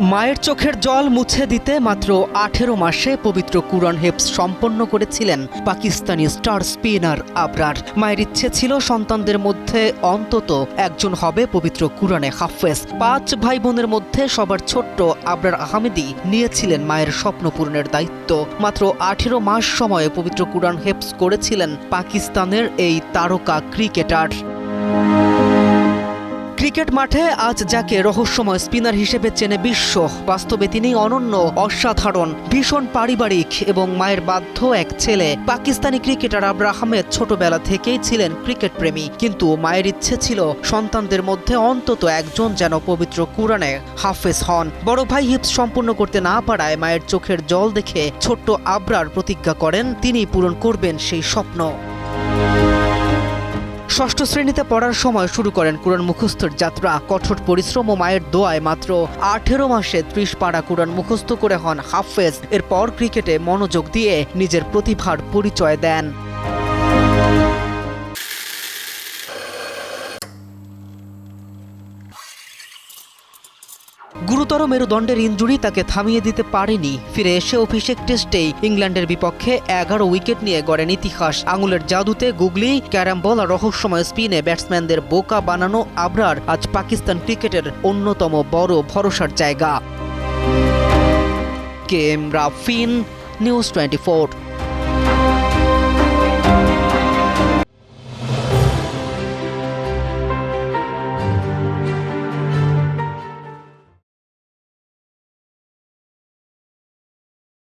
মায়ের চোখের জল মুছে দিতে মাত্র ১৮ মাসে পবিত্র কুরআন হেফজ সম্পন্ন করেছিলেন পাকিস্তানি স্টার স্পিনার আবরার। মায়ের ইচ্ছে ছিল সন্তানদের মধ্যে অন্তত একজন হবে পবিত্র কুরআনে হাফেজ। ৫ ভাই বোনের মধ্যে সবার ছোট্ট আবরার আহমেদি নিয়েছিলেন মায়ের স্বপ্ন পূরণের দায়িত্ব। মাত্র ১৮ মাস সময়ে পবিত্র কুরআন হেফজ করেছিলেন পাকিস্তানের এই তারকা ক্রিকেটার। ক্রিকেট মাঠে আজ যাকে রহস্যময় স্পিনার হিসেবে চেনে বিশ্ব, বাস্তবে তিনি অনন্য, অসাধারণ, ভীষণ পারিবারিক এবং মায়ের বাধ্য এক ছেলে। পাকিস্তানি ক্রিকেটার আবরার আহমেদ ছোটবেলা থেকেই ছিলেন ক্রিকেট প্রেমী, কিন্তু মায়ের ইচ্ছে ছিল সন্তানদের মধ্যে অন্তত একজন যেন পবিত্র কুরআনে হাফেজ হন। বড় ভাই হিফজ সম্পূর্ণ করতে না পারায় মায়ের চোখের জল দেখে ছোট্ট আবরার প্রতিজ্ঞা করেন তিনি পূরণ করবেন সেই স্বপ্ন। ষষ্ঠ শ্রেণীতে পড়ার সময় শুরু করেন কুরআন মুখস্থের যাত্রা। কঠোর পরিশ্রম ও মায়ের দোয়ায় মাত্র ১৮ মাসে ৩০ পারা কুরআন মুখস্থ করে হন হাফেজ। এরপর ক্রিকেটে মনোযোগ দিয়ে নিজের প্রতিভার পরিচয় দেন। গুরুতর মেরুদণ্ডের ইনজুরি তাকে থামিয়ে দিতে পারেনি। ফিরে এসে অভিষেক টেস্টেই ইংল্যান্ডের বিপক্ষে ১১ উইকেট নিয়ে গড়েন ইতিহাস। আঙুলের জাদুতে গুগলি, ক্যারাম বল আর রহস্যময় স্পিনে ব্যাটসম্যানদের বোকা বানানো আবরার আজ পাকিস্তান ক্রিকেটের অন্যতম বড় ভরসার জায়গা। K M Rafin, news 24।